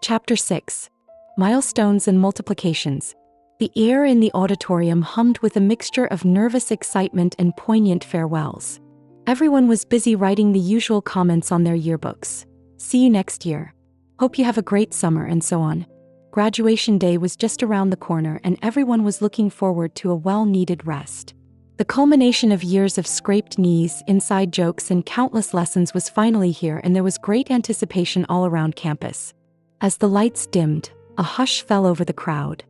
Chapter 6. Milestones and Multiplications. The air in the auditorium hummed with a mixture of nervous excitement and poignant farewells. Everyone was busy writing the usual comments on their yearbooks. See you next year. Hope you have a great summer, and so on. Graduation day was just around the corner, and everyone was looking forward to a well-needed rest. The culmination of years of scraped knees, inside jokes, and countless lessons was finally here, and there was great anticipation all around campus. As the lights dimmed, a hush fell over the crowd.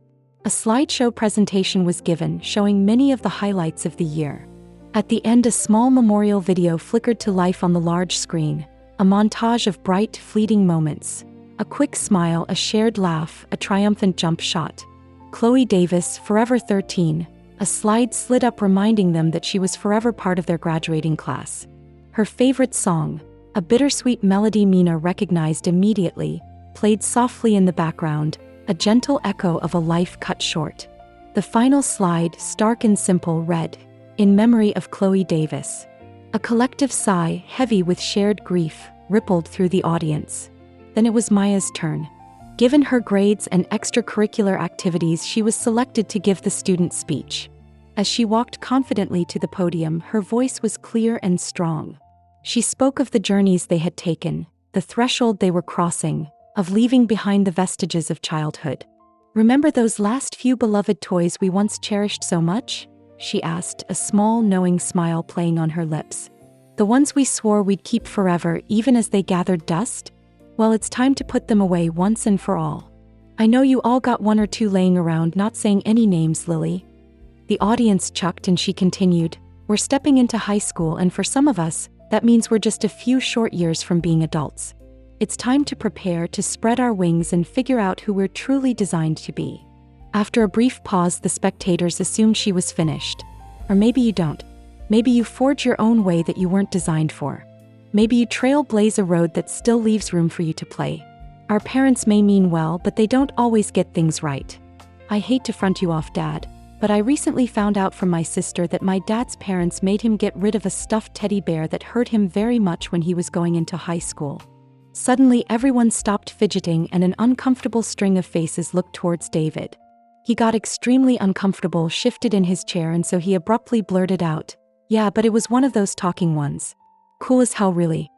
A slideshow presentation was given, showing many of the highlights of the year. At the end, a small memorial video flickered to life on the large screen, a montage of bright, fleeting moments. A quick smile, a shared laugh, a triumphant jump shot. Chloe Davis, forever 13. A slide slid up reminding them that she was forever part of their graduating class. Her favorite song, a bittersweet melody Mina recognized immediately, played softly in the background, a gentle echo of a life cut short. The final slide, stark and simple, read, "In memory of Chloe Davis." A collective sigh, heavy with shared grief, rippled through the audience. Then it was Maya's turn. Given her grades and extracurricular activities, she was selected to give the student speech. As she walked confidently to the podium, her voice was clear and strong. She spoke of the journeys they had taken, the threshold they were crossing, of leaving behind the vestiges of childhood. "Remember those last few beloved toys we once cherished so much?" she asked, a small, knowing smile playing on her lips. "The ones we swore we'd keep forever, even as they gathered dust? Well, it's time to put them away once and for all. I know you all got one or two laying around, not saying any names, Lily." The audience chuckled, and she continued, "We're stepping into high school, and for some of us, that means we're just a few short years from being adults. It's time to prepare, to spread our wings and figure out who we're truly designed to be." After a brief pause, the spectators assumed she was finished. Or maybe you don't. Maybe you forge your own way that you weren't designed for. Maybe you trailblaze a road that still leaves room for you to play. Our parents may mean well, but they don't always get things right. I hate to front you off, Dad, but I recently found out from my sister that my dad's parents made him get rid of a stuffed teddy bear that hurt him very much when he was going into high school. Suddenly, everyone stopped fidgeting, and an uncomfortable string of faces looked towards David. He got extremely uncomfortable, shifted in his chair, and so he abruptly blurted out, "Yeah, but it was one of those talking ones." "Cool as hell, really."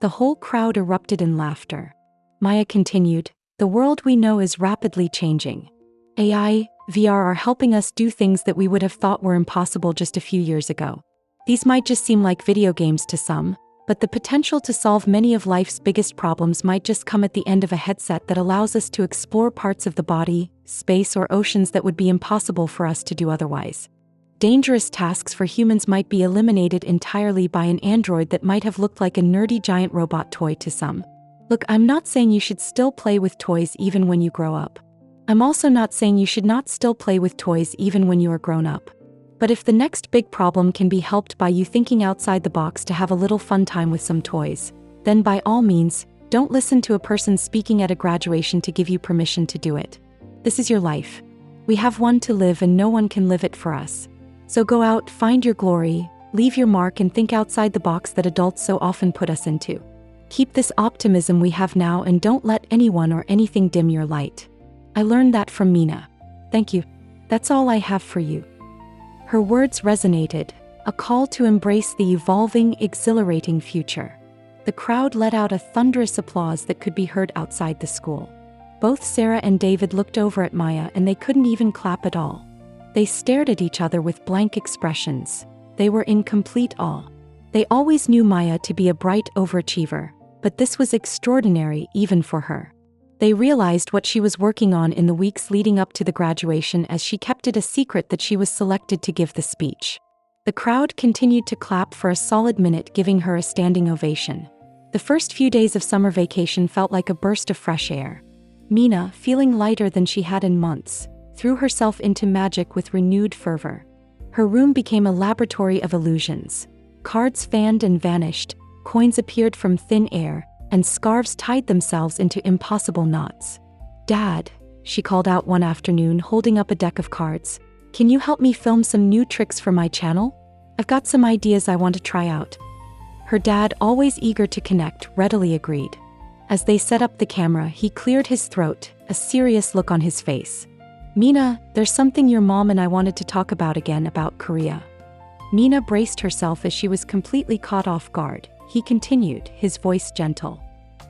The whole crowd erupted in laughter. Maya continued, "The world we know is rapidly changing. AI, VR are helping us do things that we would have thought were impossible just a few years ago. These might just seem like video games to some, but the potential to solve many of life's biggest problems might just come at the end of a headset that allows us to explore parts of the body, space, or oceans that would be impossible for us to do otherwise. Dangerous tasks for humans might be eliminated entirely by an android that might have looked like a nerdy giant robot toy to some. Look, I'm not saying you should still play with toys even when you grow up. I'm also not saying you should not still play with toys even when you are grown up. But if the next big problem can be helped by you thinking outside the box to have a little fun time with some toys, then by all means, don't listen to a person speaking at a graduation to give you permission to do it. This is your life. We have one to live, and no one can live it for us. So go out, find your glory, leave your mark, and think outside the box that adults so often put us into. Keep this optimism we have now, and don't let anyone or anything dim your light. I learned that from Mina. Thank you. That's all I have for you." Her words resonated, a call to embrace the evolving, exhilarating future. The crowd let out a thunderous applause that could be heard outside the school. Both Sarah and David looked over at Maya, and they couldn't even clap at all. They stared at each other with blank expressions. They were in complete awe. They always knew Maya to be a bright overachiever, but this was extraordinary even for her. They realized what she was working on in the weeks leading up to the graduation, as she kept it a secret that she was selected to give the speech. The crowd continued to clap for a solid minute, giving her a standing ovation. The first few days of summer vacation felt like a burst of fresh air. Mina, feeling lighter than she had in months, threw herself into magic with renewed fervor. Her room became a laboratory of illusions. Cards fanned and vanished, coins appeared from thin air, and scarves tied themselves into impossible knots. "Dad," she called out one afternoon, holding up a deck of cards, "can you help me film some new tricks for my channel? I've got some ideas I want to try out." Her dad, always eager to connect, readily agreed. As they set up the camera, he cleared his throat, a serious look on his face. Mina, there's something your mom and I wanted to talk about again about Korea. Mina braced herself as she was completely caught off guard. He continued, his voice gentle.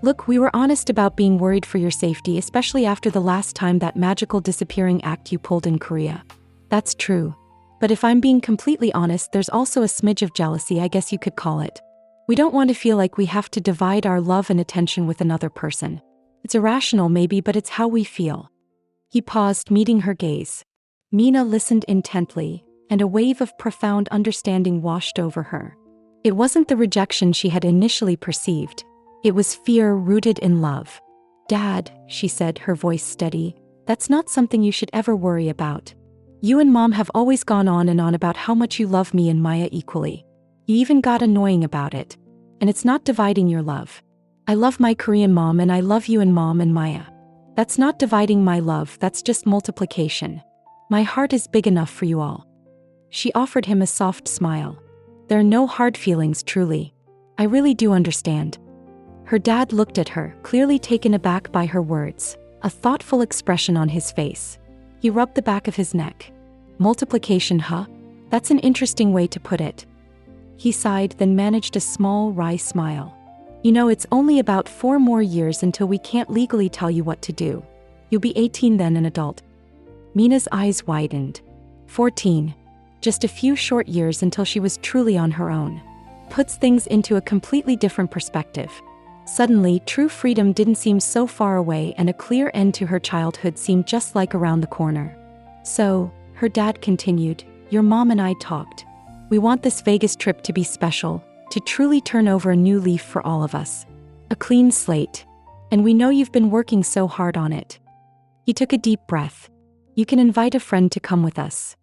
Look, we were honest about being worried for your safety, especially after the last time that magical disappearing act you pulled in Korea. That's true. But if I'm being completely honest, there's also a smidge of jealousy, I guess you could call it. We don't want to feel like we have to divide our love and attention with another person. It's irrational maybe, but it's how we feel. He paused, meeting her gaze. Mina listened intently, and a wave of profound understanding washed over her. It wasn't the rejection she had initially perceived. It was fear rooted in love. Dad, she said, her voice steady, that's not something you should ever worry about. You and Mom have always gone on and on about how much you love me and Maya equally. You even got annoying about it. And it's not dividing your love. I love my Korean mom and I love you and Mom and Maya. That's not dividing my love, that's just multiplication. My heart is big enough for you all. She offered him a soft smile. There are no hard feelings, truly. I really do understand. Her dad looked at her, clearly taken aback by her words, a thoughtful expression on his face. He rubbed the back of his neck. Multiplication, huh? That's an interesting way to put it. He sighed, then managed a small, wry smile. You know, it's only about 4 more years until we can't legally tell you what to do. You'll be 18 then, an adult. Mina's eyes widened. 14. Just a few short years until she was truly on her own. Puts things into a completely different perspective. Suddenly, true freedom didn't seem so far away and a clear end to her childhood seemed just like around the corner. So, her dad continued, your mom and I talked. We want this Vegas trip to be special, to truly turn over a new leaf for all of us. A clean slate. And we know you've been working so hard on it. He took a deep breath. You can invite a friend to come with us.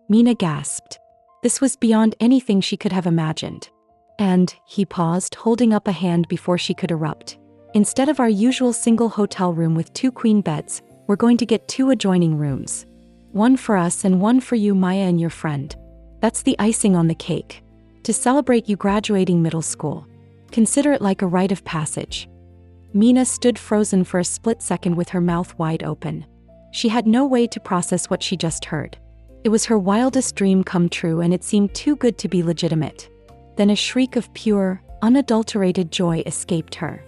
Mina gasped. This was beyond anything she could have imagined. And, he paused, holding up a hand before she could erupt. Instead of our usual single hotel room with 2 queen beds, we're going to get 2 adjoining rooms. One for us and one for you, Maya, and your friend. That's the icing on the cake. To celebrate you graduating middle school. Consider it like a rite of passage. Mina stood frozen for a split second with her mouth wide open. She had no way to process what she just heard. It was her wildest dream come true and it seemed too good to be legitimate. Then a shriek of pure, unadulterated joy escaped her.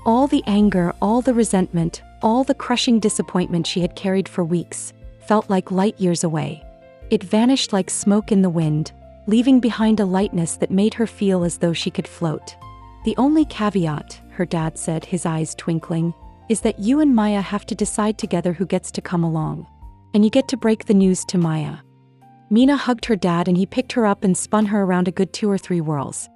All the anger, all the resentment, all the crushing disappointment she had carried for weeks, felt like light years away. It vanished like smoke in the wind, leaving behind a lightness that made her feel as though she could float. The only caveat, her dad said, his eyes twinkling, is that you and Maya have to decide together who gets to come along. And you get to break the news to Maya. Mina hugged her dad and he picked her up and spun her around a good 2 or 3 whirls.